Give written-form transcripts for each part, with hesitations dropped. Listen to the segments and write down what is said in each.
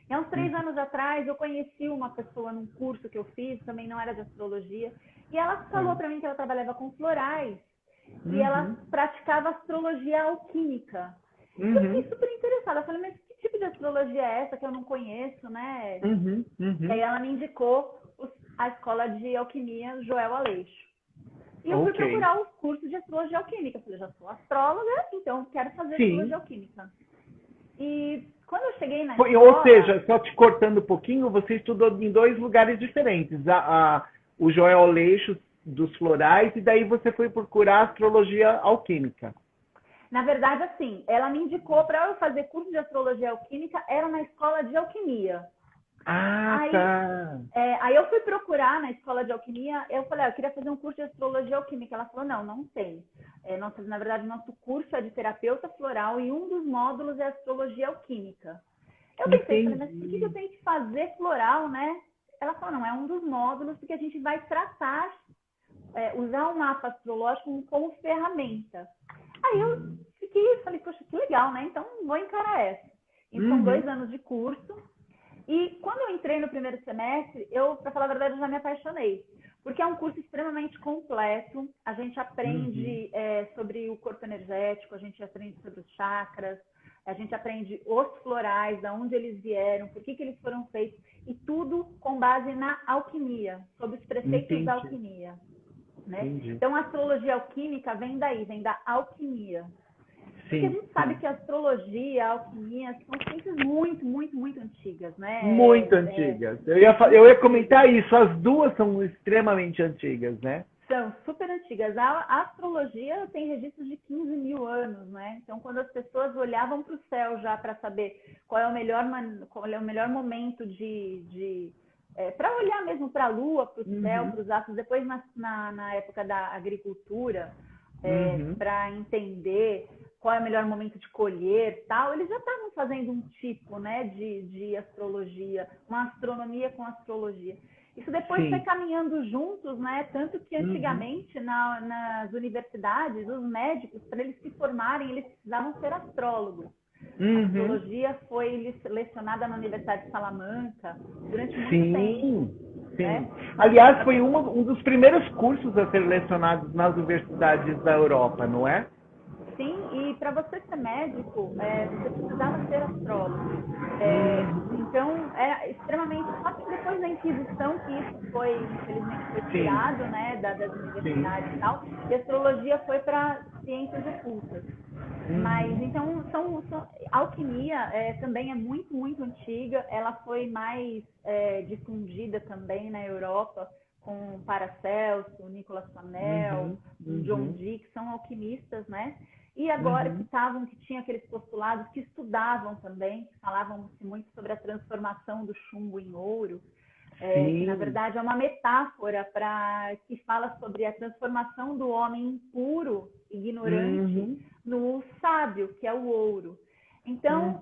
E há uns 3 anos atrás, eu conheci uma pessoa num curso que eu fiz, também não era de astrologia, e ela falou para mim que ela trabalhava com florais e ela praticava astrologia alquímica. Eu fiquei super interessada. Eu falei, mas que tipo de astrologia é essa que eu não conheço, né? E aí ela me indicou a escola de alquimia Joel Aleixo. E eu fui procurar os cursos de astrologia alquímica. Eu falei, já sou astróloga, então quero fazer astrologia alquímica. E quando eu cheguei na escola... Ou seja, só te cortando um pouquinho, você estudou em 2 lugares diferentes. O Joel Aleixo dos florais, e daí você foi procurar astrologia alquímica. Na verdade, assim, ela me indicou para eu fazer curso de astrologia alquímica, era na escola de alquimia. Aí eu fui procurar na escola de alquimia, eu falei, eu queria fazer um curso de astrologia alquímica. Ela falou, não tem. Na verdade, nosso curso é de terapeuta floral e um dos módulos é astrologia alquímica. Eu pensei, falei, mas por que eu tenho que fazer floral, né? Ela falou, não, é um dos módulos porque a gente vai tratar, usar o mapa astrológico como ferramenta. Aí eu falei, poxa, que legal, né? Então vou encarar essa. E são 2 anos de curso. E quando eu entrei no primeiro semestre, para falar a verdade, eu já me apaixonei. Porque é um curso extremamente completo. A gente aprende sobre o corpo energético, a gente aprende sobre os chakras, a gente aprende os florais, de onde eles vieram, por que eles foram feitos, e tudo com base na alquimia, sobre os preceitos da alquimia. Né? Então, a astrologia alquímica vem daí, vem da alquimia. Porque a gente sabe que a astrologia e a alquimia são ciências muito, muito, muito antigas, né? Muito antigas. Eu ia comentar isso, as duas são extremamente antigas, né? São super antigas. A astrologia tem registros de 15 mil anos, né? Então, quando as pessoas olhavam para o céu já para saber qual é o melhor momento para olhar mesmo para a lua, para o céu, para os astros, depois na época da agricultura, para entender qual é o melhor momento de colher, tal, eles já estavam fazendo um tipo, né, de astrologia, uma astronomia com astrologia. Isso depois foi caminhando juntos, né? Tanto que antigamente nas universidades, os médicos, para eles se formarem, eles precisavam ser astrólogos. A astrologia foi lecionada na Universidade de Salamanca durante muito tempo. Né? Aliás, foi um dos primeiros cursos a ser lecionados nas universidades da Europa, não é? Sim, e para você ser médico, você precisava ser astrólogo. Então, era extremamente... Só que depois da Inquisição, que isso foi, infelizmente, foi tirado, né, das universidades e tal, e a astrologia foi para ciências ocultas. Mas, então, a alquimia também é muito, muito antiga. Ela foi mais difundida também na Europa, com Paracelso, Nicolas Flamel, John Dee, que são alquimistas, né? E agora que tinha aqueles postulados que estudavam também, que falavam-se muito sobre a transformação do chumbo em ouro, que na verdade é uma metáfora que fala sobre a transformação do homem impuro, ignorante, no sábio, que é o ouro. Então,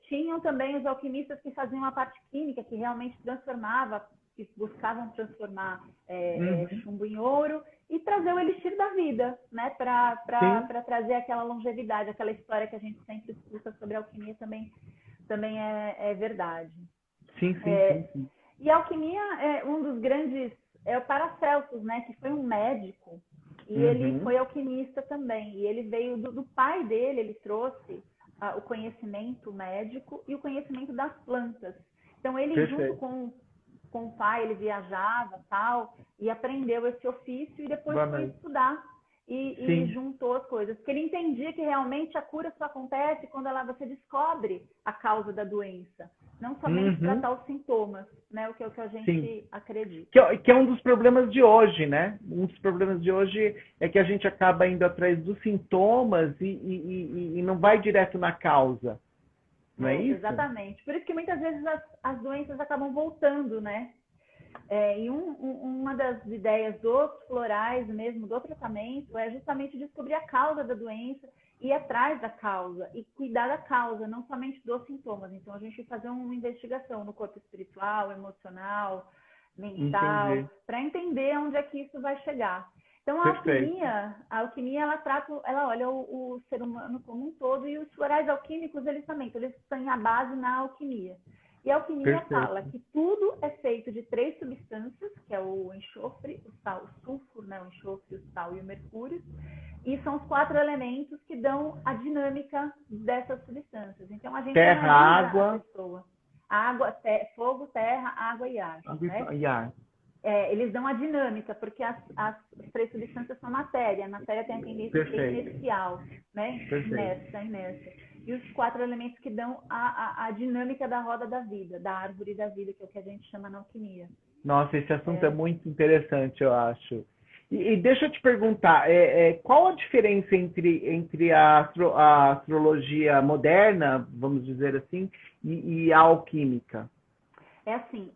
tinham também os alquimistas que faziam a parte química, que realmente transformava, que buscavam transformar chumbo em ouro e trazer o elixir da vida, né? Para trazer aquela longevidade, aquela história que a gente sempre escuta sobre a alquimia também é verdade. Sim. E a alquimia é um dos grandes, é o Paracelsus, né? Que foi um médico e ele foi alquimista também. E ele veio do pai dele, ele trouxe o conhecimento médico e o conhecimento das plantas. Então ele junto com o pai, ele viajava tal, e aprendeu esse ofício e depois foi estudar e juntou as coisas. Porque ele entendia que realmente a cura só acontece quando você descobre a causa da doença, não somente tratar os sintomas, né? O que é o que a gente acredita. Que é um dos problemas de hoje, né? Um dos problemas de hoje é que a gente acaba indo atrás dos sintomas e não vai direto na causa. Não é isso? Exatamente. Por isso que muitas vezes as doenças acabam voltando, né? E uma das ideias dos florais mesmo, do tratamento, é justamente descobrir a causa da doença, ir atrás da causa e cuidar da causa, não somente dos sintomas. Então, a gente vai fazer uma investigação no corpo espiritual, emocional, mental, para entender onde é que isso vai chegar. Então, Perfeito. a alquimia ela olha o ser humano como um todo, e os florais alquímicos, eles também, então, eles têm a base na alquimia. E a alquimia fala Perfeito. que tudo é feito de 3 substâncias, que é o enxofre, o sal, o sulfuro, né? O enxofre, o sal e o mercúrio. E são os 4 elementos que dão a dinâmica dessas substâncias. Então, a gente Terra, analisa a água, pessoa. Água, fogo, terra, água e ar. Né? e ar. Eles dão a dinâmica, porque as 3 substâncias são matéria. A matéria tem a tendência a ser Perfeito. inercial, né? Perfeito. Inércia. E os 4 elementos que dão a dinâmica da roda da vida, da árvore da vida, que é o que a gente chama na alquimia. Nossa, esse assunto é muito interessante, eu acho. E deixa eu te perguntar, qual a diferença entre a astrologia moderna, vamos dizer assim, e a alquímica? É assim,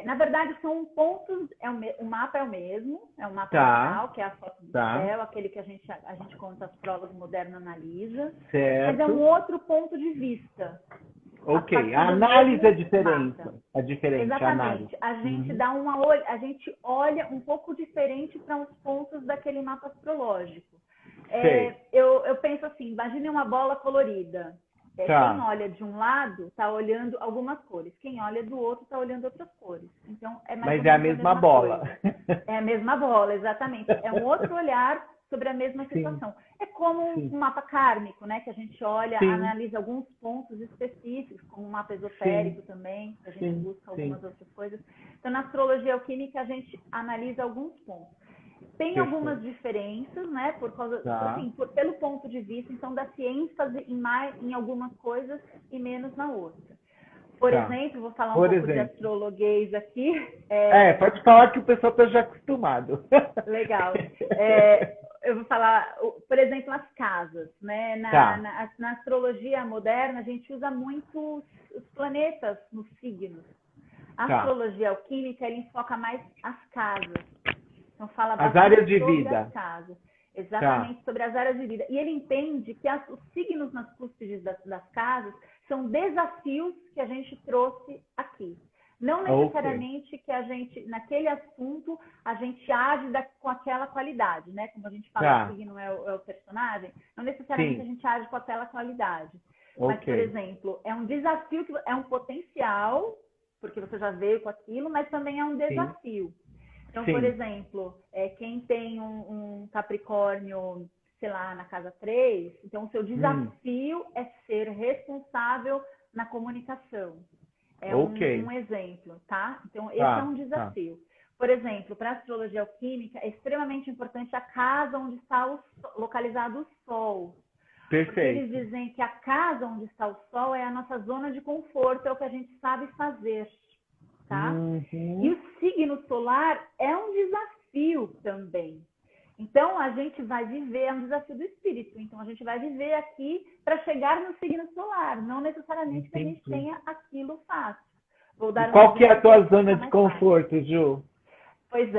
na verdade são pontos, o mapa é o mesmo, é o mapa Tá, astral, que é a foto do tá, céu, aquele que a gente como o astrólogo moderno analisa, mas é um certo. outro ponto de vista, a Ok, a partir do análise é mesmo diferente, mapa. a análise. Exatamente. A gente Uhum. a gente olha um pouco diferente para os pontos daquele mapa astrológico. Sei, Eu penso assim, imagine uma bola colorida. Quem tá. olha de um lado está olhando algumas cores, quem olha do outro está olhando outras cores. Então, é mais ou Mas é a menos a mesma mesma bola. coisa. É a mesma bola, exatamente. É um outro olhar sobre a mesma Sim, situação. É como sim, um mapa kármico, né? Que a gente olha, sim, analisa alguns pontos específicos, como um mapa sim, esotérico também, a gente sim, busca algumas sim. outras coisas. Então, na astrologia alquímica, a gente analisa alguns pontos. Tem algumas Perfeito. diferenças, né? Por causa, Tá. assim, pelo ponto de vista, então dá-se ênfase em algumas coisas e menos na outra. Por Tá. exemplo, vou falar um Por pouco de exemplo. astrologuês aqui. Pode falar que o pessoal está já acostumado. Legal. Eu vou falar, por exemplo, as casas, né? Tá, Na astrologia moderna, a gente usa muito os planetas nos signos. A tá. astrologia alquímica, ele enfoca mais as casas. Então, fala As bastante áreas de sobre as vida. casas, Tá. exatamente sobre as áreas de vida. E ele entende que os signos nas cúspides das casas são desafios que a gente trouxe aqui. Não Ok. necessariamente que a gente, naquele assunto, a gente age com aquela qualidade, né? Como a gente fala, o Tá. signo é o personagem, não necessariamente a Sim. gente age com aquela qualidade. Mas, por Ok. exemplo, é um desafio, é um potencial, porque você já veio com aquilo, mas também é um Sim. desafio. Então, por Sim. exemplo, quem tem um Capricórnio, sei lá, na casa 3, então o seu Hum. desafio é ser responsável na comunicação. É Ok. um exemplo, tá? Então, esse é Tá. um Tá. desafio. Por exemplo, para a astrologia alquímica, é extremamente importante a casa onde está localizado o Sol. Porque eles Perfeito. dizem que a casa onde está o Sol é a nossa zona de conforto, é o que a gente sabe fazer, tá? E Uhum. o signo solar é um desafio também. Então, a gente vai viver, é um desafio do espírito. Então, a gente vai viver aqui para chegar no signo solar, não necessariamente que a gente Entendi. tenha aquilo fácil. Vou E dar um qual que é a exemplo tua para zona ficar de mais fácil. conforto, Ju? Pois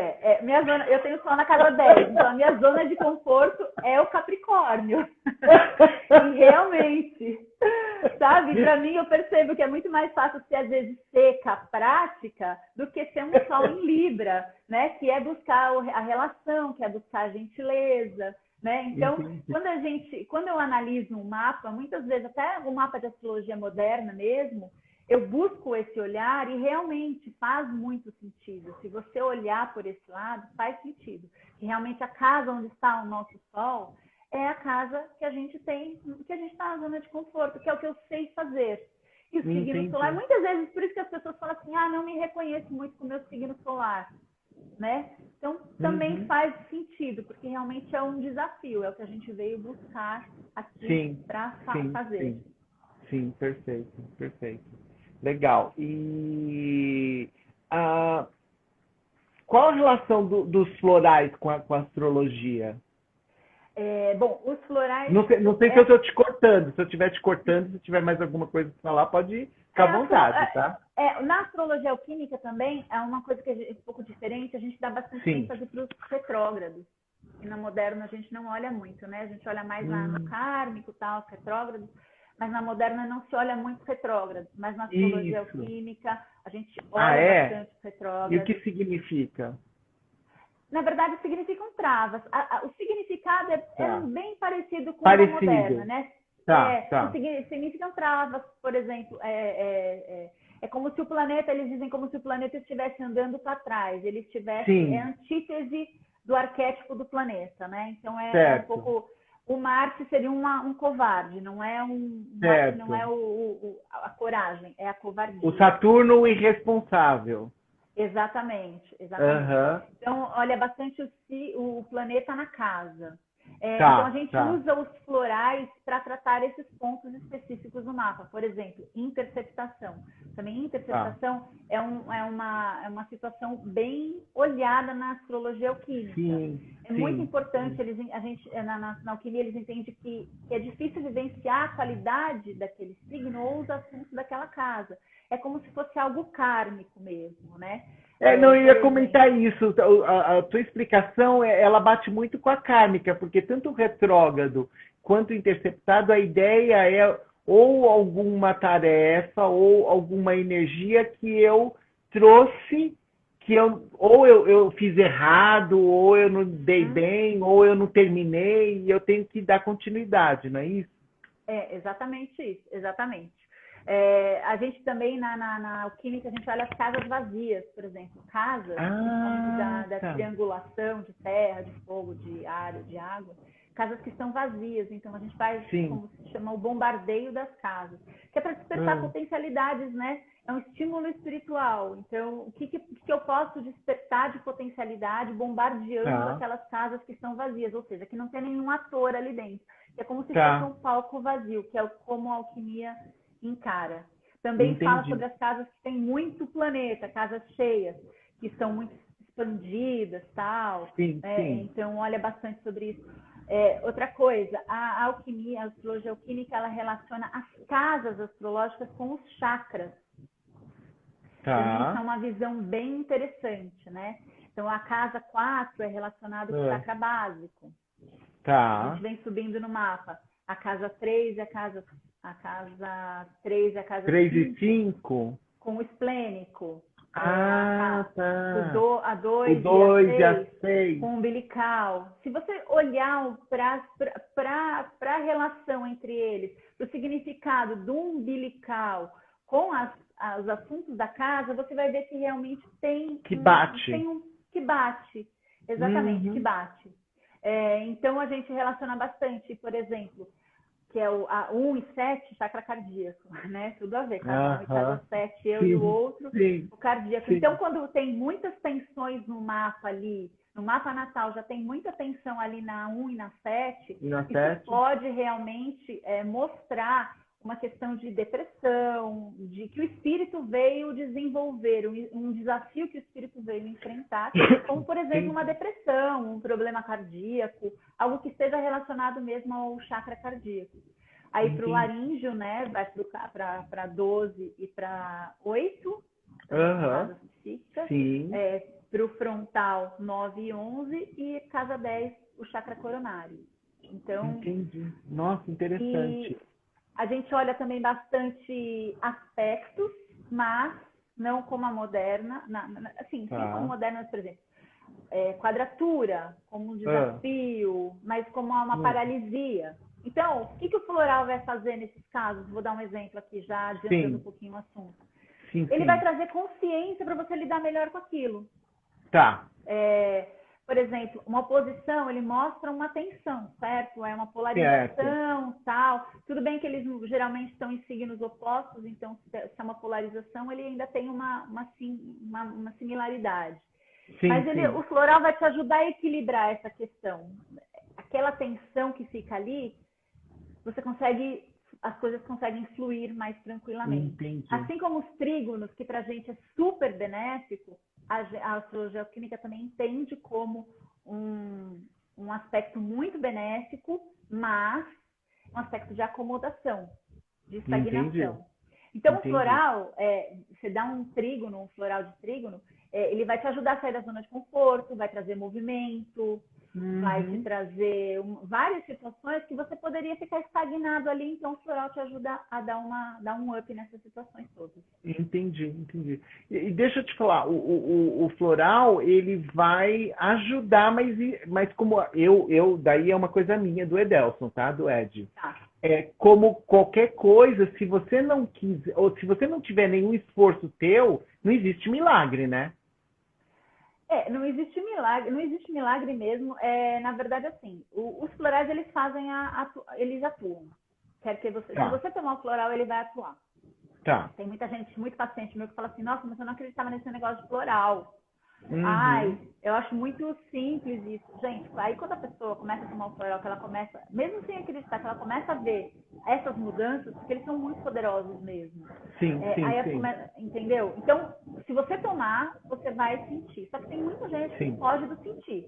minha zona, eu tenho sol na casa 10, então a minha zona de conforto é o Capricórnio. E realmente, sabe, para mim eu percebo que é muito mais fácil ser às vezes seca, prática, do que ser um sol em Libra, né? Que é buscar a relação, que é buscar a gentileza, né? Então, Entendi. quando eu analiso um mapa, muitas vezes até o mapa de astrologia moderna mesmo, eu busco esse olhar e realmente faz muito sentido. Se você olhar por esse lado, faz sentido. Que realmente a casa onde está o nosso sol é a casa que a gente tem, que a gente está na zona de conforto, que é o que eu sei fazer. E o signo solar, Entendi. muitas vezes, por isso que as pessoas falam assim, não me reconheço muito com o meu signo solar, né? Então, também Uhum. faz sentido, porque realmente é um desafio, é o que a gente veio buscar aqui Sim. para Sim. fazer. Sim. Sim. Perfeito. Perfeito. Legal. E qual a relação dos florais com a astrologia? Bom, os florais. Não sei se eu estou te cortando. Se eu estiver te cortando, se tiver mais alguma coisa para falar, pode ficar à vontade, tá? Na astrologia alquímica também é uma coisa que é um pouco diferente, a gente dá bastante Sim. ênfase para os retrógrados. E na moderna a gente não olha muito, né? A gente olha mais no Hum, kármico, tal, retrógrados, mas na moderna não se olha muito retrógrados. Mas na astrologia isso. alquímica a gente Ah, olha é? bastante os E o que retrógrados. significa? Na verdade, significam travas. O significado é bem parecido com a moderna, né? Tá. Significam travas, por exemplo, é como se o planeta, eles dizem como se o planeta estivesse andando para trás, ele estivesse, é antítese do arquétipo do planeta, né? Então é um pouco, o Marte seria um covarde, não é Marte não é a coragem, é a covardia. O Saturno o irresponsável. Exatamente. Então, olha bastante o planeta na casa. Então, a gente usa os florais para tratar esses pontos específicos do mapa. Por exemplo, interceptação. Também interceptação é uma situação bem olhada na astrologia alquímica. Muito importante, na alquimia eles entendem que é difícil vivenciar a qualidade daquele signo ou os assuntos daquela casa. É como se fosse algo kármico mesmo, né? Não, eu ia comentar isso. A tua explicação, ela bate muito com a kármica, porque tanto o retrógrado quanto o interceptado, a ideia é ou alguma tarefa ou alguma energia que eu trouxe, que eu fiz errado, ou eu não dei bem, ou eu não terminei, e eu tenho que dar continuidade, não é isso? Exatamente isso, exatamente. A gente também, na alquímica, a gente olha as casas vazias, por exemplo. Casas, principalmente da triangulação de terra, de fogo, de ar, de água. Casas que estão vazias. Então, a gente faz, como se chama, o bombardeio das casas. Que é para despertar potencialidades, né? É um estímulo espiritual. Então, o que eu posso despertar de potencialidade bombardeando aquelas casas que estão vazias? Ou seja, que não tem nenhum ator ali dentro. É como se fosse um palco vazio, que é como a alquimia encara. Também fala sobre as casas que têm muito planeta, casas cheias, que são muito expandidas, tal. Então, olha bastante sobre isso. Outra coisa, a alquimia, a astrologia alquímica, ela relaciona as casas astrológicas com os chakras. Também isso é uma visão bem interessante, né? Então, a casa 4 é relacionada com o chakra básico. A gente vem subindo no mapa. A casa 3 é a casa 3 e 5 com o esplênico. A 2 e a 6 com o umbilical. Se você olhar para a relação entre eles, para o significado do umbilical com os assuntos da casa, você vai ver que realmente que bate. Que bate. Exatamente, que bate. Então, a gente relaciona bastante, por exemplo, que é a 1 e 7, chakra cardíaco, né? Tudo a ver, cada 1 e cada 7, eu e o outro, o cardíaco. Então, quando tem muitas tensões no mapa ali, no mapa natal já tem muita tensão ali na 1 e na 7, isso pode realmente mostrar uma questão de depressão, de que o espírito veio desenvolver, um desafio que o espírito veio enfrentar, como, por exemplo, uma depressão, um problema cardíaco, algo que esteja relacionado mesmo ao chakra cardíaco. Aí, para o laríngeo, né, vai para 12 e para 8, casa psíquica. Para o frontal, 9 e 11, e casa 10, o chakra coronário. Então, entendi. Nossa, interessante. A gente olha também bastante aspectos, mas não como a moderna. Sim, como a moderna, por exemplo, quadratura, como um desafio, mas como uma paralisia. Então, o que o floral vai fazer nesses casos? Vou dar um exemplo aqui, já adiantando um pouquinho o assunto. Ele vai trazer consciência para você lidar melhor com aquilo. Por exemplo, uma oposição, ele mostra uma tensão, certo? É uma polarização, tal. Tudo bem que eles geralmente estão em signos opostos, então se é uma polarização, ele ainda tem uma similaridade. Mas o floral vai te ajudar a equilibrar essa questão. Aquela tensão que fica ali, as coisas conseguem fluir mais tranquilamente. Assim como os trígonos, que pra gente é super benéfico, a astrologia alquímica também entende como um aspecto muito benéfico, mas um aspecto de acomodação, de estagnação. Então, o floral, você dá um floral de trígono, ele vai te ajudar a sair da zona de conforto, vai trazer movimento, vai te trazer várias situações que você poderia ficar estagnado ali, então o floral te ajuda a dar um up nessas situações todas. Entendi. E deixa eu te falar, o floral, ele vai ajudar, mas como daí é uma coisa minha, do Edelson, tá? Do Ed. Tá. Como qualquer coisa, se você não quiser, ou se você não tiver nenhum esforço teu, não existe milagre, né? Não existe milagre mesmo. Na verdade, assim, os florais, eles eles atuam. Se você tomar um floral, ele vai atuar. Tá. Tem muita gente, muito paciente meu que fala assim, nossa, mas eu não acreditava nesse negócio de floral. Uhum. Eu acho muito simples isso. Gente, aí quando a pessoa começa a tomar o floral, que ela começa, mesmo sem acreditar, que ela começa a ver essas mudanças, porque eles são muito poderosos mesmo. Sim. Entendeu? Então, se você tomar, você vai sentir. Só que tem muita gente que foge do sentir.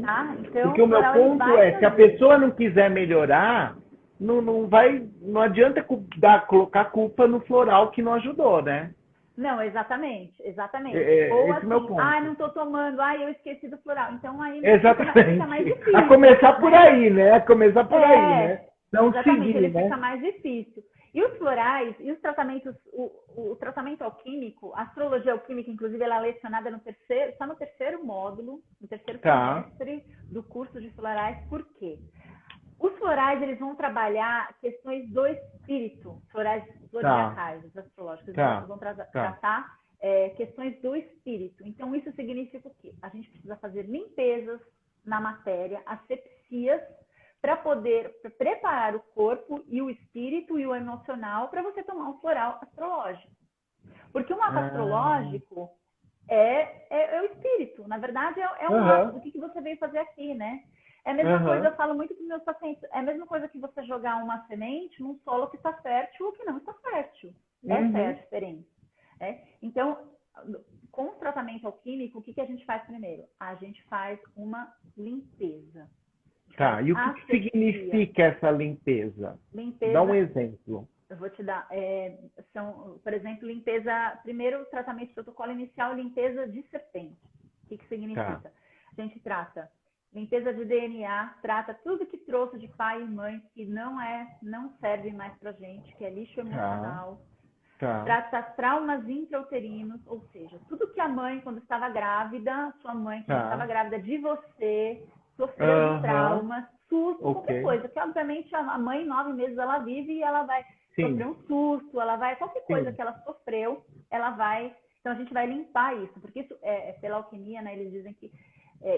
Tá? Então, porque o meu ponto se a pessoa não quiser melhorar, não adianta colocar culpa no floral que não ajudou, né? Não, exatamente. Ou esse assim, é o meu ponto. não estou tomando, eu esqueci do floral. Então aí exatamente. fica mais difícil. A começar por aí, né? Não exatamente, seguir, ele né? fica mais difícil. E os florais, e os tratamentos, o tratamento alquímico, a astrologia alquímica, inclusive, ela é lecionada só no terceiro módulo, no terceiro semestre do curso de florais. Por quê? Os florais, eles vão trabalhar questões do espírito, florais zodiacais, os astrológicos, eles vão tratar questões do espírito. Então, isso significa o quê? A gente precisa fazer limpezas na matéria, asepsias, para poder preparar o corpo e o espírito e o emocional para você tomar um floral astrológico. Porque o mapa astrológico é o espírito, na verdade é um mapa do que você veio fazer aqui, né? É a mesma coisa, eu falo muito para os meus pacientes, é a mesma coisa que você jogar uma semente num solo que está fértil ou que não está fértil. Essa é a diferença. Então, com o tratamento alquímico, o que a gente faz primeiro? A gente faz uma limpeza. Tá, e o que significa essa limpeza? Dá um exemplo. Eu vou te dar. Por exemplo, primeiro tratamento de protocolo inicial, limpeza de serpente. O que significa? Tá. A gente trata limpeza de DNA, trata tudo que trouxe de pai e mãe que não serve mais pra gente, que é lixo emocional. Trata traumas intrauterinos, ou seja, tudo que a mãe, quando estava grávida, sua mãe, quando estava grávida de você, sofreu de traumas, susto, qualquer coisa. Que, obviamente, a mãe, 9 meses, ela vive e ela vai sofrer um susto, qualquer coisa que ela sofreu, ela vai... Então, a gente vai limpar isso, porque isso pela alquimia, né? Eles dizem que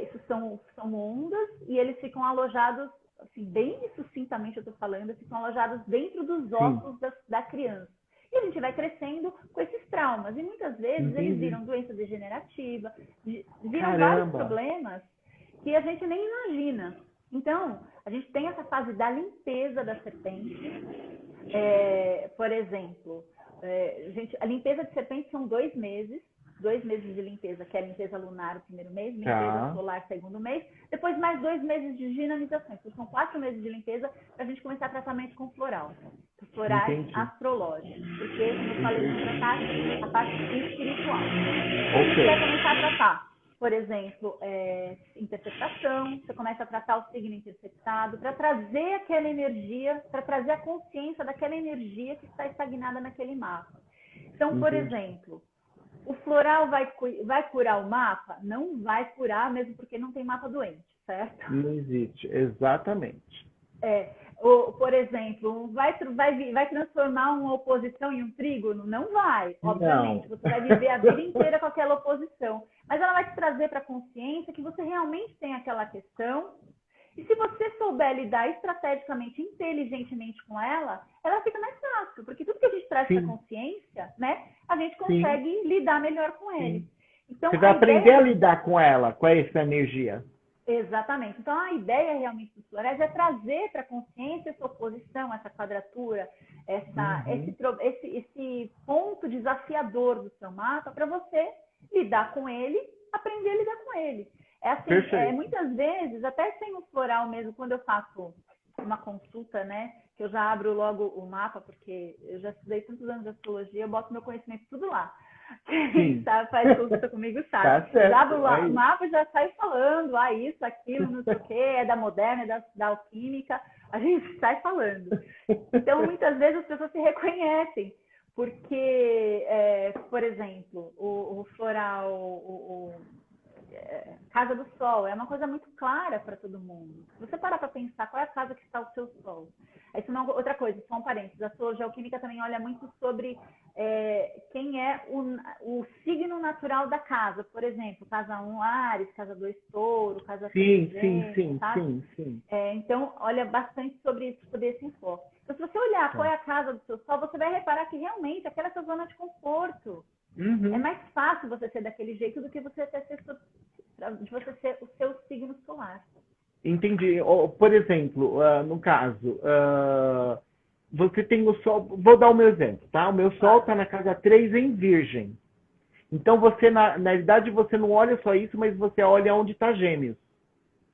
isso são ondas e eles ficam alojados, assim, bem sucintamente eu estou falando, ficam alojados dentro dos ossos da criança. E a gente vai crescendo com esses traumas. E muitas vezes eles viram doença degenerativa, viram vários problemas que a gente nem imagina. Então, a gente tem essa fase da limpeza da serpente. Por exemplo, a limpeza de serpente são 2 meses. 2 meses de limpeza, que é a limpeza lunar o primeiro mês, limpeza solar segundo mês, depois mais 2 meses de dinamização. Então, são 4 meses de limpeza para a gente começar tratamento com floral. Florais astrológicos, porque, como eu falei, vamos tratar a parte espiritual. Você vai começar a tratar, por exemplo, interpretação, você começa a tratar o signo interceptado, para trazer aquela energia, para trazer a consciência daquela energia que está estagnada naquele mapa. Então, por exemplo, o floral vai curar o mapa? Não vai curar, mesmo porque não tem mapa doente, certo? Não existe, exatamente. Por exemplo, vai transformar uma oposição em um trígono? Não vai, obviamente. Você vai viver a vida inteira com aquela oposição. Mas ela vai te trazer para a consciência que você realmente tem aquela questão. E se você souber lidar estrategicamente, inteligentemente com ela fica mais fácil. Porque tudo que a gente traz para a consciência, né, a gente consegue lidar melhor com ele. Então, você vai aprender a lidar com ela, com essa energia. Exatamente. Então, a ideia realmente dos florais é trazer para a consciência essa oposição, essa quadratura, esse ponto desafiador do seu mapa para você lidar com ele, aprender a lidar com ele. Assim, muitas vezes, até sem o floral mesmo, quando eu faço uma consulta, né, que eu já abro logo o mapa, porque eu já estudei tantos anos de astrologia, eu boto meu conhecimento tudo lá. Sim. Quem sabe, faz consulta comigo, sabe. Tá certo, Já do é isso. mapa já sai falando, isso, aquilo, não sei o quê, é da moderna, é da alquímica, a gente sai falando. Então, muitas vezes as pessoas se reconhecem, porque, por exemplo, o floral, Casa do Sol, é uma coisa muito clara para todo mundo. Se você parar para pensar qual é a casa que está o seu Sol. Isso não, outra coisa, só um parênteses. A astrologia alquímica também olha muito sobre quem é o signo natural da casa. Por exemplo, casa 1, Áries, casa 2, Touro, casa 3, Gêmeos, sabe? Sim. Então, olha bastante sobre isso, sobre esse enfoque. Então, se você olhar qual é a casa do seu Sol, você vai reparar que realmente aquela é a sua zona de conforto. Uhum. É mais fácil você ser daquele jeito do que você ser o seu signo solar. Entendi. Por exemplo, no caso, você tem o Sol. Vou dar o meu exemplo, tá? O meu Sol está na casa 3 em Virgem. Então você, na realidade, você não olha só isso, mas você olha onde está Gêmeos.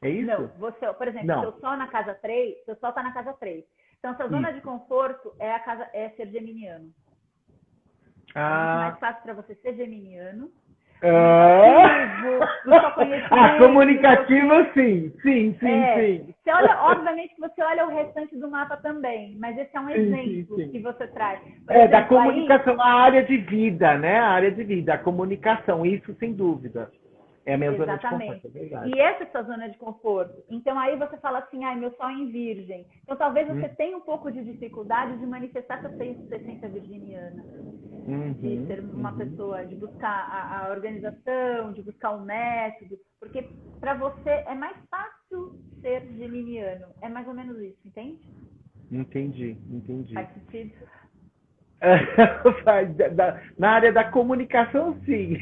É isso? Não, você, por exemplo, seu Sol na casa 3, seu Sol está na casa 3. Então, sua zona de conforto é ser geminiano. É muito mais fácil para você ser geminiano. Comunicativo, sim. Você olha, obviamente que você olha o restante do mapa também, mas esse é um exemplo que você traz. Por exemplo, da comunicação, a área de vida, né? A área de vida, a comunicação, isso sem dúvida. É a minha zona de conforto, é verdade. E essa é a sua zona de conforto. Então, aí você fala assim, meu Sol é em Virgem. Então, talvez você tenha um pouco de dificuldade de manifestar essa essência virginiana. De ser uma pessoa, de buscar a organização, de buscar o método. Porque, para você, é mais fácil ser geminiano. É mais ou menos isso, entende? Entendi. Faz sentido? Na área da comunicação, sim.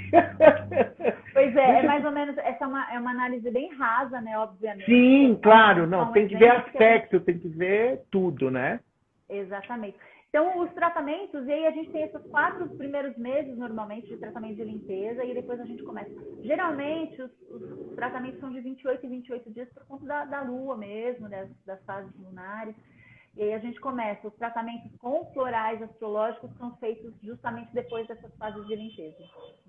Pois é mais ou menos, essa é uma análise bem rasa, né, obviamente. Sim, claro, não, tem que ver aspecto, tem que ver tudo, né? Exatamente. Então, os tratamentos, e aí a gente tem esses 4 primeiros meses, normalmente, de tratamento de limpeza, e depois a gente começa. Geralmente, os tratamentos são de 28 em 28 dias por conta da lua mesmo, das fases lunares. E aí a gente começa. Os tratamentos com florais astrológicos são feitos justamente depois dessas fases de limpeza.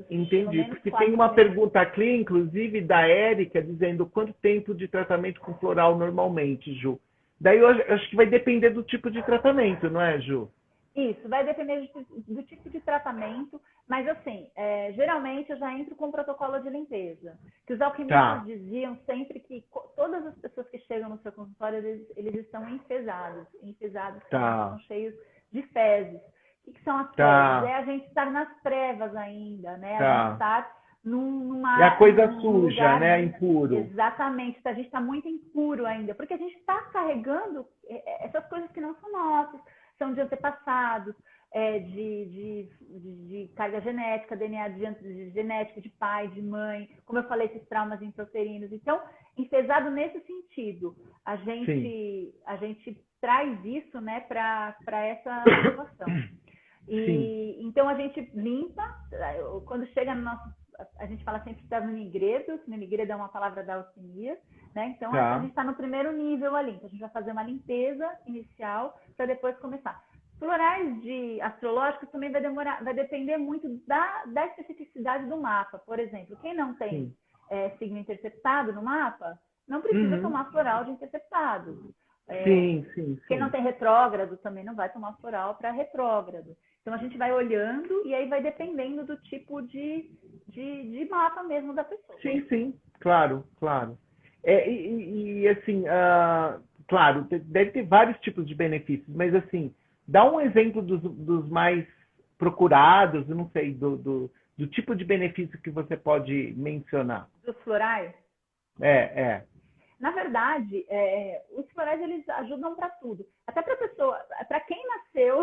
Entendi, porque tem uma pergunta aqui, inclusive, da Érica, dizendo quanto tempo de tratamento com floral normalmente, Ju? Daí eu acho que vai depender do tipo de tratamento, não é, Ju? Isso, vai depender do tipo de tratamento, mas assim, geralmente eu já entro com um protocolo de limpeza. Que os alquimistas diziam sempre que todas as pessoas que chegam no seu consultório, eles estão enfesados são cheios de fezes. O que são as fezes? É a gente estar nas trevas ainda, né? A gente estar numa... É a coisa suja, lugar, né? Impuro. Exatamente. A gente está muito impuro ainda, porque a gente está carregando essas coisas que não são nossas, são de antepassados, de carga genética, DNA de genética, de pai, de mãe, como eu falei, esses traumas intrauterinos. Então, enfesado nesse sentido, a gente traz isso, né, para essa situação. E então a gente limpa, quando chega no nosso, a gente fala sempre que está no nigredo é uma palavra da alquimia, né? Então a gente está no primeiro nível ali, então a gente vai fazer uma limpeza inicial para depois começar. Florais astrológicos também vai depender muito da especificidade do mapa. Por exemplo, quem não tem signo interceptado no mapa, não precisa tomar floral de interceptado. Quem não tem retrógrado também não vai tomar floral para retrógrado. Então, a gente vai olhando e aí vai dependendo do tipo de mapa mesmo da pessoa. Sim, claro. E assim, claro, deve ter vários tipos de benefícios, mas assim, dá um exemplo dos mais procurados, eu não sei, do tipo de benefício que você pode mencionar. Dos florais? Na verdade, os florais eles ajudam para tudo. Até para pessoa, para quem nasceu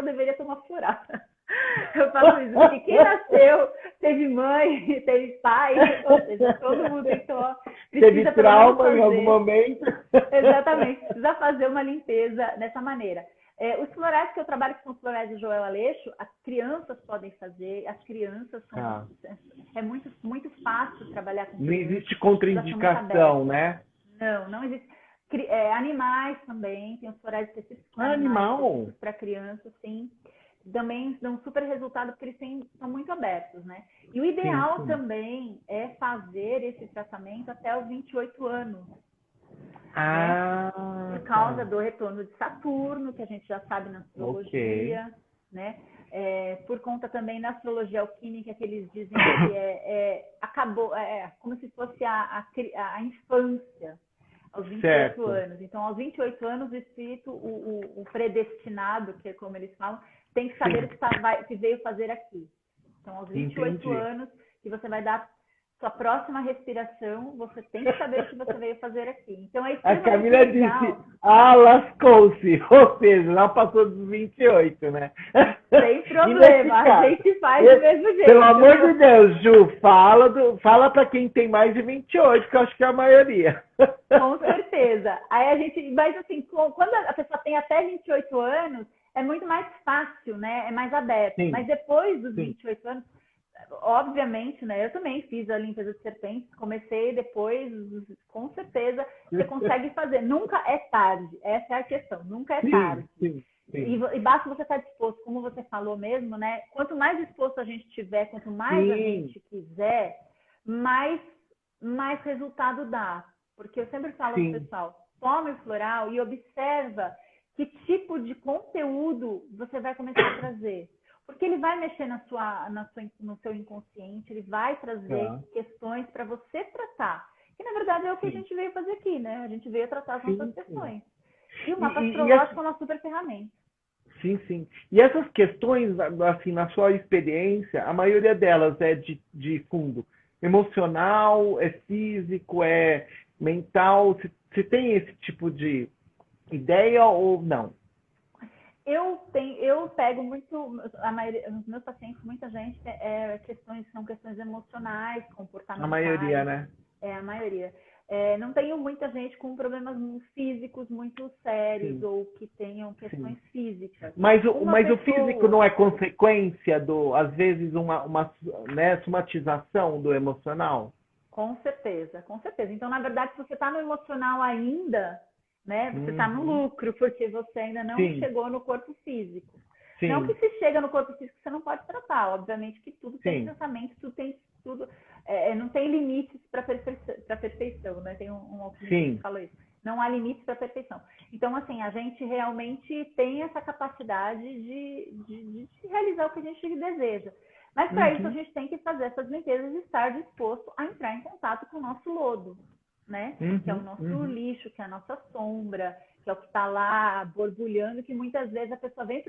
deveria tomar floral. Eu falo isso, porque quem nasceu, teve mãe, teve pai, ou seja, todo mundo teve trauma em algum momento. Exatamente, precisa fazer uma limpeza dessa maneira. Os florais que eu trabalho, que são os florais de Joel Aleixo, as crianças podem fazer, as crianças são... É muito, muito fácil trabalhar com crianças. Não existe contraindicação, né? Não existe. Animais também, tem os florais específicos para crianças, sim. também dão super resultado porque eles são muito abertos, né? E o Sim, ideal sim. também é fazer esse tratamento até os 28 anos, né? Ah, Por causa tá. do retorno de Saturno, que a gente já sabe na Ok. astrologia, né? Por conta também na astrologia alquímica, que eles dizem que acabou, como se fosse a infância, aos 28 Certo. anos. Então, aos 28 anos, o espírito, o predestinado, que é como eles falam, tem que saber Sim, o que veio fazer aqui. Então, aos 28 entendi. anos, que você vai dar sua próxima respiração, você tem que saber o que você veio fazer aqui. Então, é A extremamente Camila disse, legal. lascou-se, ou seja, não passou dos 28, né? Sem E nesse problema, a caso, gente faz do mesmo pelo amor de jeito. Deus, Ju, fala para quem tem mais de 28, que eu acho que é a maioria. Com certeza. Aí a gente, mas assim, quando a pessoa tem até 28 anos, é muito mais fácil, né? É mais aberto. Mas Sim, depois dos sim. 28 anos, obviamente, né? Eu também fiz a limpeza de serpentes, comecei depois, com certeza, você consegue fazer. Nunca é tarde, essa é a questão, nunca é Sim, tarde. sim, sim. E basta você estar disposto, como você falou mesmo, né? Quanto mais disposto a gente tiver, quanto mais a Sim, gente quiser, mais, mais resultado dá. Porque eu sempre falo pro sim. pessoal, tome o floral e observa que tipo de conteúdo você vai começar a trazer. Porque ele vai mexer no seu inconsciente, ele vai trazer Tá. questões para você tratar. Que na verdade é o que a Sim, gente veio fazer aqui, né? A gente veio tratar as nossas sim, sim. questões. E o E, mapa e, e astrológico assim, é uma super ferramenta. sim, sim. E essas questões, assim, na sua experiência, a maioria delas é de fundo emocional, é físico, é mental. Se tem esse tipo de ideia ou não? Eu pego muito, os meus pacientes, muita gente, são questões emocionais, A maioria, comportamentais, né? é a maioria. Não tenho muita gente com problemas físicos muito sérios Sim, ou que tenham sim. questões físicas. Mas Uma o físico pessoa, não é consequência às vezes, uma né, somatização do emocional? com certeza, com certeza. Então, na verdade, se você está no emocional ainda, né, você está no Uhum. lucro, porque você ainda não Sim, chegou no corpo físico. Não que sim, se chega no corpo físico você não pode tratar, obviamente que tudo tem sim, pensamento, tudo, não tem limites para perfeição, né? Tem um alquimista que sim. fala isso. Não há limites para perfeição. Então, assim, a gente realmente tem essa capacidade de realizar o que a gente deseja. Mas para isso a Uhum, gente tem que fazer essas limpezas e estar disposto a entrar em contato com o nosso lodo, né? Que é o uhum, nosso uhum, lixo, que é a nossa sombra, que é o que está lá borbulhando, que muitas vezes a pessoa vem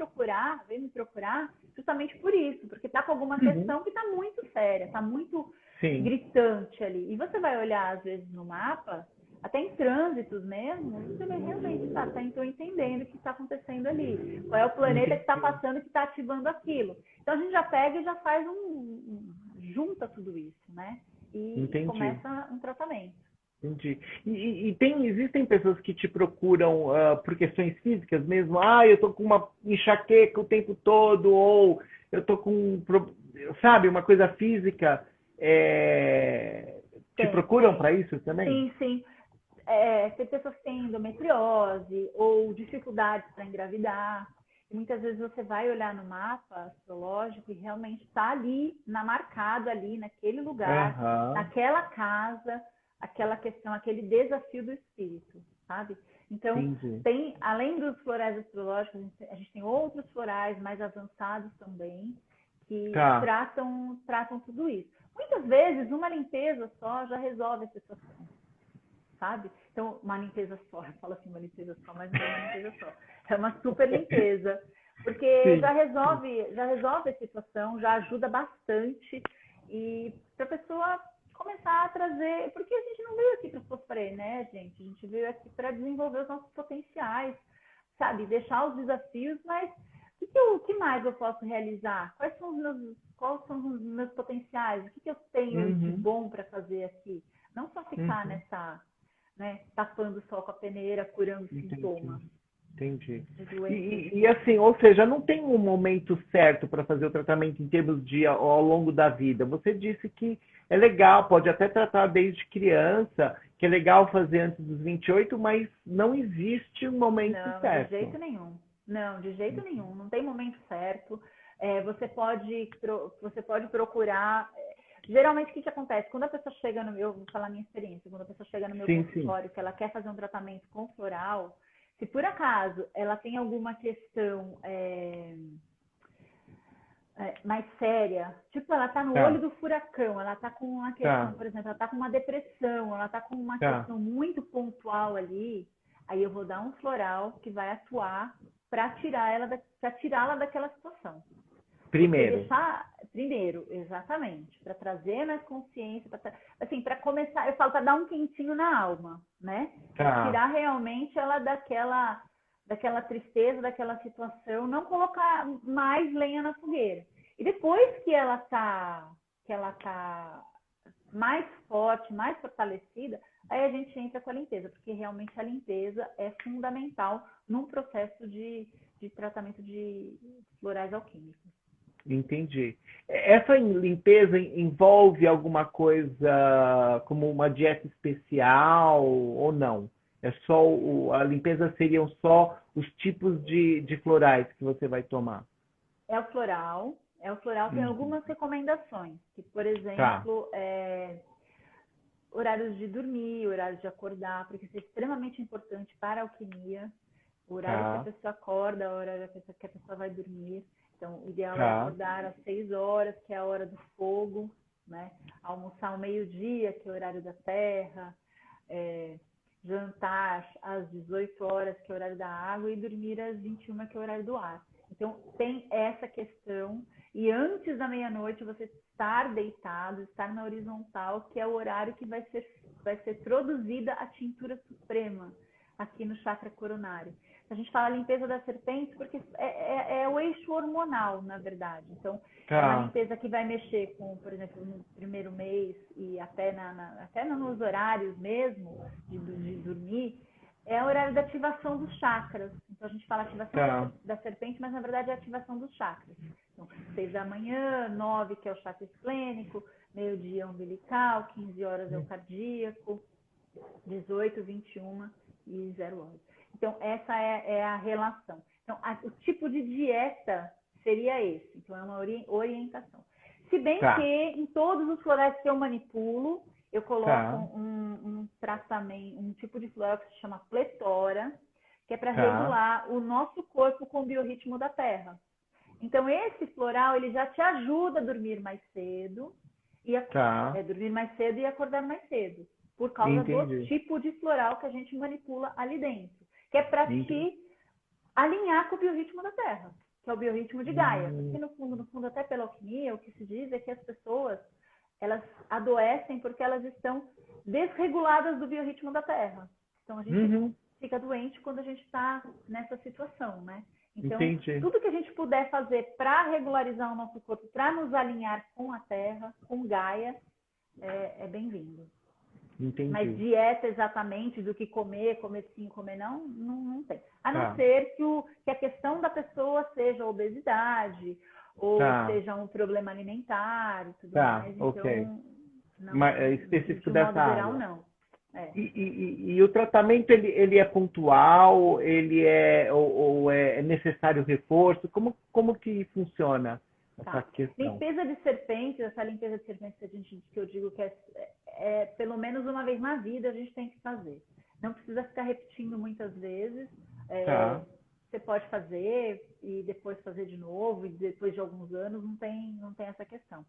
me procurar justamente por isso, porque está com alguma uhum. questão que está muito séria, está muito Sim, gritante ali. E você vai olhar, às vezes, no mapa, até em trânsitos mesmo, você vai realmente então entendendo o que está acontecendo ali. Qual é o planeta que está entendi, passando que está ativando aquilo. Então a gente já pega e já faz junta tudo isso, né? E entendi. começa um tratamento. Entendi. Existem pessoas que te procuram por questões físicas mesmo? Ah, eu tô com uma enxaqueca o tempo todo, ou eu tô com, sabe, uma coisa física. Te procuram Tem. para isso também? Sim, sim. Tem pessoas que têm endometriose ou dificuldades para engravidar. E muitas vezes você vai olhar no mapa astrológico e realmente está ali, marcado ali, naquele lugar, Aham, naquela casa, aquela questão, aquele desafio do espírito, sabe? Então, entendi. além dos florais astrológicos, a gente tem outros florais mais avançados também, que Tá. tratam tudo isso. Muitas vezes, uma limpeza só já resolve a situação, sabe? Então, uma limpeza só, eu falo assim, uma limpeza só, mas não é uma limpeza só. É uma super limpeza, porque Sim, sim. já resolve a situação, já ajuda bastante e para a pessoa começar a trazer, porque a gente não veio aqui para sofrer, né, gente? A gente veio aqui para desenvolver os nossos potenciais, sabe? Deixar os desafios, mas o que mais eu posso realizar? Quais são os meus potenciais? O que eu tenho de Uhum, bom para fazer aqui? Não só ficar uhum. nessa, né, tapando o sol com a peneira, curando Entendi. sintomas Entendi. de E, doenças assim, ou seja, não tem um momento certo para fazer o tratamento em termos de ao longo da vida. Você disse que é legal, pode até tratar desde criança, que é legal fazer antes dos 28, mas não existe um momento não, de certo. jeito nenhum. Não, de jeito nenhum, não tem momento certo. Você pode procurar. Geralmente, o que acontece? Quando a pessoa chega no meu, eu vou falar a minha experiência, quando a pessoa chega no meu Sim, sim. consultório, que ela quer fazer um tratamento com floral, se por acaso ela tem alguma questão mais séria, tipo, ela tá no olho Tá, do furacão, ela tá com uma questão, tá, por exemplo, ela tá com uma depressão, ela tá com uma tá. questão muito pontual ali, aí eu vou dar um floral que vai atuar para tirá-la daquela situação. Você Primeiro. deixar primeiro, exatamente, para trazer mais consciência, assim, para começar, eu falo para dar um quentinho na alma, né? Para Tá, tirar realmente ela daquela tristeza, daquela situação, não colocar mais lenha na fogueira. E depois que ela tá mais forte, mais fortalecida, aí a gente entra com a limpeza, porque realmente a limpeza é fundamental num processo de tratamento de florais alquímicos. entendi. Essa limpeza envolve alguma coisa como uma dieta especial ou não? É só a limpeza seriam só os tipos de florais que você vai tomar. É o floral, tem Uhum. algumas recomendações, que, por Tá, exemplo, horários de dormir, horários de acordar, porque isso é extremamente importante para a alquimia. O horário que a tá, pessoa acorda, o horário que a pessoa vai dormir. Então, o ideal é tá. acordar às 6 horas, que é a hora do fogo, né? Almoçar ao meio-dia, que é o horário da terra. É, jantar às 18 horas, que é o horário da água, e dormir às 21, que é o horário do ar. Então, tem essa questão. E antes da meia-noite, você estar deitado, estar na horizontal, que é o horário que vai ser produzida a tintura suprema aqui no chakra coronário. A gente fala limpeza da serpente porque é o eixo hormonal, na verdade. Então, é uma Tá, limpeza que vai mexer com, por exemplo, no primeiro mês e até, até nos horários mesmo de dormir, é o horário da ativação dos chakras. Então, a gente fala ativação tá. da serpente, mas na verdade é a ativação dos chakras. Então, 6 da manhã, 9, que é o chakra esplênico, meio-dia umbilical, 15 horas é o cardíaco, 18, 21 e 0 horas. Então, essa é a relação. Então, o tipo de dieta seria esse. Então, é uma orientação. Se bem que Tá, em todos os florais que eu manipulo, eu coloco tá, um tratamento, um tipo de floral que se chama pletora, que é para tá, regular o nosso corpo com o biorritmo da Terra. Então, esse floral, ele já te ajuda a dormir mais cedo tá. dormir mais cedo e acordar mais cedo, por causa do Entendi. tipo de floral que a gente manipula ali dentro, que é para Entendi. te alinhar com o biorritmo da Terra, que é o biorritmo de Gaia. Porque Hum, no fundo, até pela alquimia, o que se diz é que as pessoas elas adoecem porque elas estão desreguladas do biorritmo da Terra. Então a gente uhum, fica doente quando a gente está nessa situação, né? Então, entendi. tudo que a gente puder fazer para regularizar o nosso corpo, para nos alinhar com a Terra, com Gaia, é bem-vindo. Mas Entendi. dieta exatamente do que comer sim, comer não tem. A não Tá, ser que a questão da pessoa seja obesidade ou tá, seja um problema alimentar e tudo tá, mais. ok. Então, não, Mas é específico de dessa modo geral, área. não. É. E o tratamento ele é pontual, ele é ou é necessário reforço? Como que funciona essa Tá. questão? Limpeza de serpentes, essa limpeza de serpentes que eu digo que é pelo menos uma vez na vida a gente tem que fazer. Não precisa ficar repetindo muitas vezes. Tá, Você pode fazer e depois fazer de novo, e depois de alguns anos, não tem essa questão.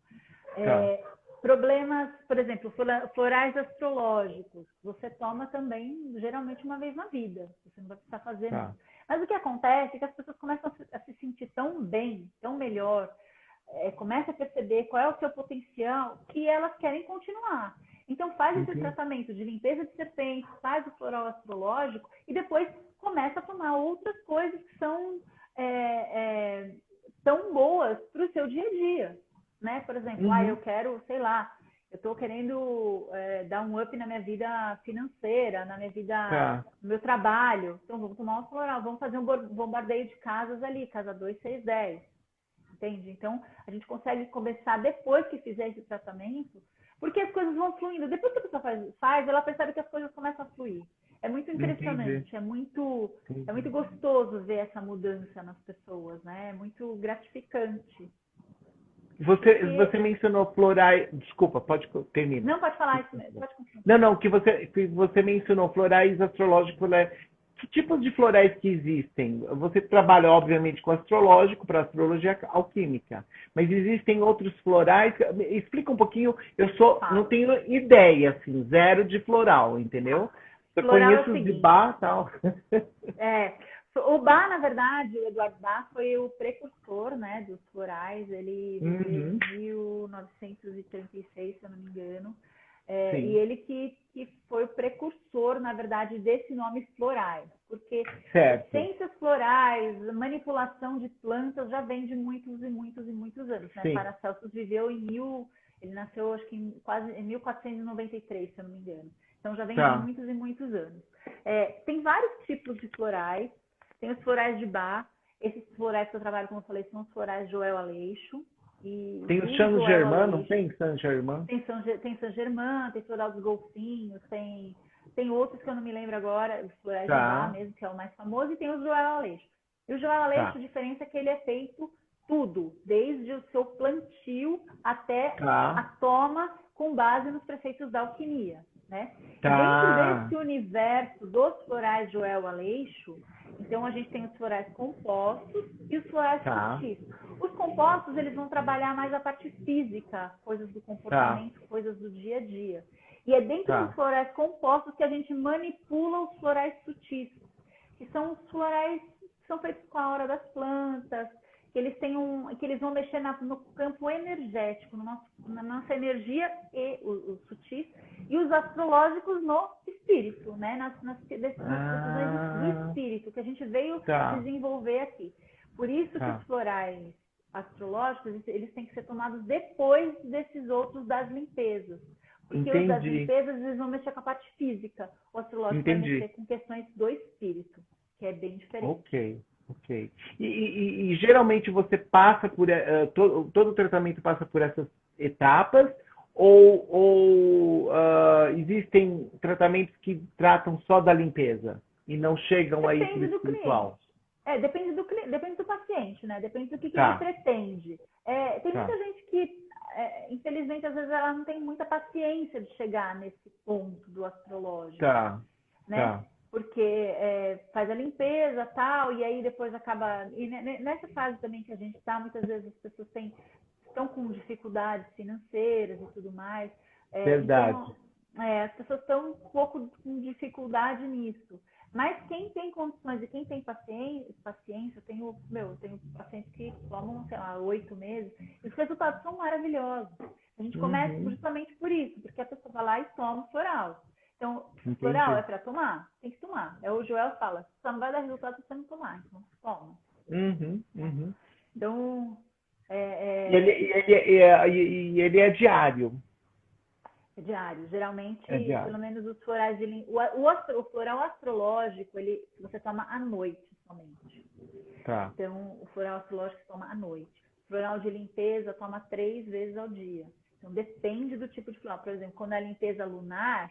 tá, Problemas, por exemplo, florais astrológicos, você toma também geralmente uma vez na vida. Você não vai precisar fazer tá. nunca. Mas o que acontece é que as pessoas começam a se sentir tão bem, tão melhor, começa a perceber qual é o seu potencial, que elas querem continuar. Então faz esse Entendi. tratamento de limpeza de serpente, faz o floral astrológico e depois começa a tomar outras coisas que são tão boas para o seu dia a dia. Né? Por exemplo, eu Uhum, quero, sei lá, eu estou querendo dar um up na minha vida financeira, na minha vida, tá, no meu trabalho. Então vamos tomar um floral, vamos fazer um bombardeio de casas ali, casa 2, 6, 10. Entende? Então, a gente consegue começar depois que fizer esse tratamento, porque as coisas vão fluindo. Depois que a pessoa faz, ela percebe que as coisas começam a fluir. é muito Entendi. impressionante, é muito Entendi. gostoso ver essa mudança nas pessoas, né? É muito gratificante. Você Porque, mencionou florais. Desculpa, termina. não pode falar isso mesmo, pode continuar. Não, não, que você mencionou florais astrológicos. Que tipos de florais que existem? Você trabalha, obviamente, com astrológico para astrologia alquímica, mas existem outros florais? Explica um pouquinho. Não Falo. tenho ideia, assim, zero de floral, Tá. entendeu? Eu Floral é o conheço de seguinte, bar e tal. é, o Bach, na verdade, o Eduardo Bach foi o precursor, né, dos florais. Ele viveu Uhum, em 1936, se eu não me engano. E sim, ele que foi o precursor, na verdade, desse nome florais, porque certo. essências florais, manipulação de plantas já vem de muitos e muitos e muitos anos, né? Sim, Paracelsus viveu ele nasceu acho que quase em 1493, se eu não me engano. Então já vem de tá. muitos e muitos anos. Tem vários tipos de florais, tem os florais de Bach, esses florais que eu trabalho, como eu falei, são os florais Joel Aleixo, e Tem o o Saint Joel Germain, não Aleixo tem Saint Germain? tem Saint-Germain, tem Floral dos Golfinhos, tem outros que eu não me lembro agora, os Florais de Bar Tá, mesmo, que é o mais famoso, e tem o Joel Aleixo. E o Joel Aleixo, a tá, diferença é que ele é feito tudo, desde o seu plantio até a tá, toma com base nos preceitos da alquimia, né? E dentro tá, desse universo dos florais Joel Aleixo, então a gente tem os florais compostos e os florais tá, sutis. Os compostos, eles vão trabalhar mais a parte física, coisas do tá, comportamento, coisas do dia a dia. E é dentro dos tá. florais compostos que a gente manipula os florais sutis, que são os florais que são feitos com a hora das plantas, que eles vão mexer no campo energético, na nossa energia e os sutis, e os astrológicos no espírito, né? Nas decisões do Ah, espírito, que a gente veio tá, desenvolver aqui. Por isso que os tá. florais astrológicos, eles têm que ser tomados depois desses outros das limpezas. Porque os das Entendi, limpezas, eles vão mexer com a parte física. O astrológico vai entendi. mexer com questões do espírito, que é bem diferente. Ok, ok. E geralmente você passa por todo o tratamento passa por essas etapas ou existem tratamentos que tratam só da limpeza e não chegam aí para o Depende do espiritual? cliente. Depende do paciente, né? Depende do que ele Tá, pretende. Tem muita tá, gente que, infelizmente, às vezes ela não tem muita paciência de chegar nesse ponto do astrológico, tá, né? tá. Porque faz a limpeza tal, e aí depois acaba. E nessa fase também que a gente está, muitas vezes as pessoas estão com dificuldades financeiras e tudo mais. Então, Verdade. as pessoas estão um pouco com dificuldade nisso. Mas quem tem condições e quem tem paciência, eu tenho pacientes que tomam, sei lá, 8 meses, e os resultados são maravilhosos. A gente começa Uhum, justamente por isso, porque a pessoa vai lá e toma o floral. Então, o floral entendi. é para tomar? Tem que tomar. O Joel fala, só não vai dar resultado se você não tomar, então toma. Uhum, uhum. Então, E ele, é, e ele, e ele é diário. é diário. É Geralmente, pelo diário. menos os florais o floral astrológico, você toma à noite somente. Tá. Então, o floral astrológico toma à noite. O floral de limpeza toma 3 vezes ao dia. Então, depende do tipo de floral. Por exemplo, quando é a limpeza lunar,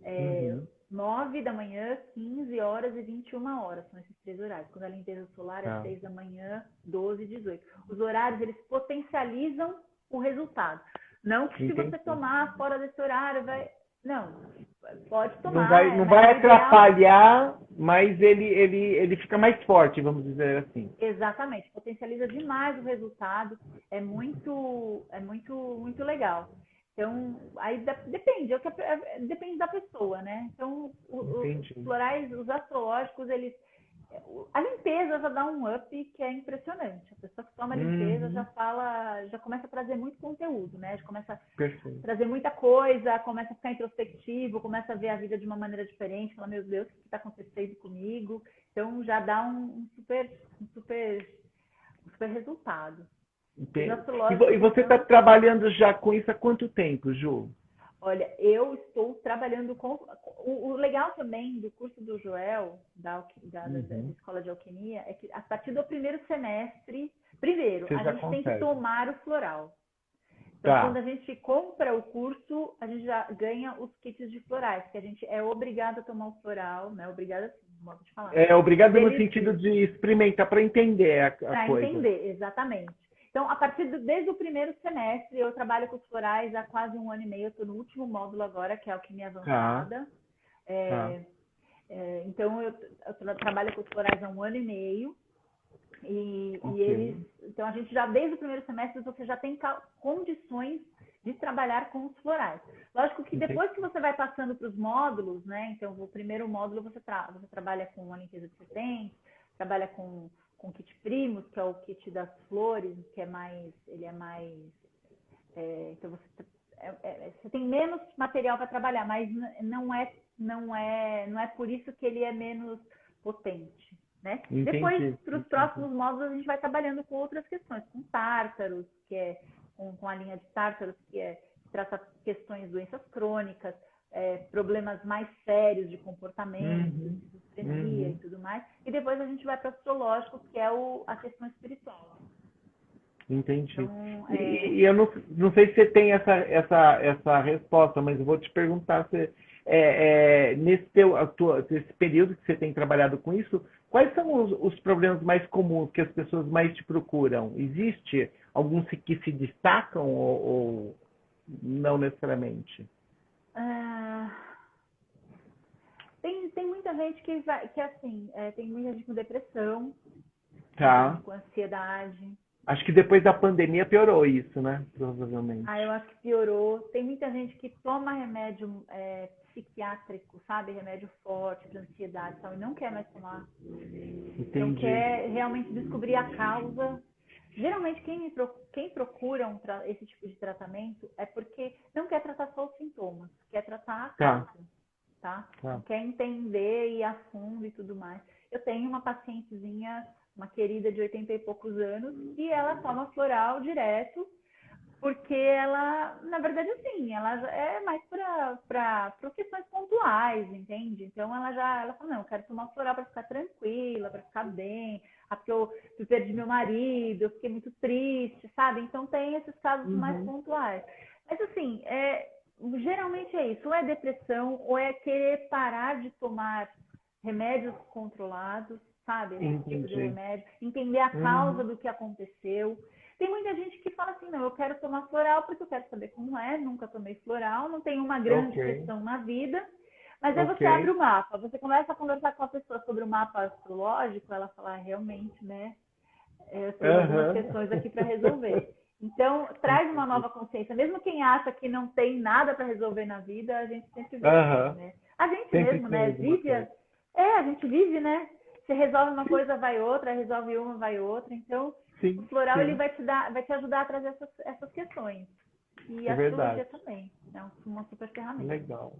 é Uhum, 9 da manhã, 15 horas e 21 horas. São esses 3 horários. Quando a limpeza solar é tá. 6 da manhã, 12 e 18. Os horários, eles potencializam o resultado. Não que se você Entendi. tomar fora desse horário, vai... Não, pode Não vai, tomar, não mas vai o ideal... atrapalhar, mas ele fica mais forte, vamos dizer assim. Exatamente, potencializa demais o resultado, muito legal. Então, aí depende, depende da pessoa, né? Então, os Entendi. florais, os astrológicos, a limpeza já dá um up que é impressionante. A pessoa que toma a limpeza Uhum, já começa a trazer muito conteúdo, né? Já começa a perfeito. trazer muita coisa, começa a ficar introspectivo, começa a ver a vida de uma maneira diferente, fala, meu Deus, o que está acontecendo comigo? Então já dá um super resultado. Os Entendo. E astrológicos, você está então, trabalhando já com isso há quanto tempo, Ju? olha, eu estou trabalhando com. O legal também do curso do Joel, da Uhum. Escola de Alquimia, é que a partir do primeiro semestre, primeiro, Você a já gente tem que consegue. tomar o floral. Então, Tá. quando a gente compra o curso, a gente já ganha os kits de florais, que a gente é obrigado a tomar o floral, né? Obrigado assim, modo de falar. É obrigado no Eles- sentido de experimentar para entender a Para coisa. entender, exatamente. Então, desde o primeiro semestre, eu trabalho com os florais há quase 1 ano e meio. Eu estou no último módulo agora, que é a alquimia avançada. Então, eu trabalho com os florais há 1 ano e meio. E eles, então, a gente já, desde o primeiro semestre, você já tem condições de trabalhar com os florais. Lógico que depois que você vai passando para os módulos, né? Então, o primeiro módulo você trabalha com a limpeza de setentes, trabalha com kit primos, que é o kit das flores, que é mais, ele é mais, então você tem menos material para trabalhar, mas não é por isso que ele é menos potente, né? Entendi. Depois, para os próximos módulos, a gente vai trabalhando com outras questões, com tártaros, que é com a linha de tártaros, que trata questões, doenças crônicas, problemas mais sérios de comportamento, de esquizofrenia e tudo mais. E depois a gente vai para o astrológico, que é a questão espiritual. Entendi. Então, E eu não sei se você tem essa resposta, mas eu vou te perguntar se nesse período que você tem trabalhado com isso, quais são os problemas mais comuns que as pessoas mais te procuram? Existe alguns que se destacam ou não necessariamente? Tem muita gente que assim, tem muita gente com depressão, Tá. com ansiedade. Acho que depois da pandemia piorou isso, né? Provavelmente. Eu acho que piorou. Tem muita gente que toma remédio psiquiátrico, sabe? Remédio forte para ansiedade e tal, e não quer mais tomar. Entendi. Então quer realmente descobrir a causa. Geralmente quem procura esse tipo de tratamento é porque não quer tratar só os sintomas, quer tratar a causa, tá? Não quer entender e ir a fundo e tudo mais. Eu tenho uma pacientezinha, uma querida de 80 e poucos anos, e ela toma floral direto, porque ela, na verdade, assim, ela é mais para questões pontuais, entende? Então ela fala, não, eu quero tomar floral para ficar tranquila, para ficar bem, porque eu perdi meu marido, eu fiquei muito triste, sabe? Então tem esses casos mais pontuais. Mas assim, geralmente é isso, ou é depressão, ou é querer parar de tomar remédios controlados, sabe? Esse tipo de remédio, entender a causa do que aconteceu. Tem muita gente que fala assim, não, eu quero tomar floral porque eu quero saber como é, nunca tomei floral, não tenho uma grande questão na vida, mas aí você abre o mapa, você começa a conversar com a pessoa sobre o mapa astrológico, ela fala, realmente, né, eu tenho algumas questões aqui para resolver. Então, traz uma nova consciência. Mesmo quem acha que não tem nada para resolver na vida, a gente sempre vê, né? A gente sempre mesmo, né, vive... a gente vive, né? Você resolve uma coisa, vai outra, resolve uma, vai outra. Então, o floral ele vai te ajudar a trazer essas questões. E a astrologia também. É uma super ferramenta. Legal.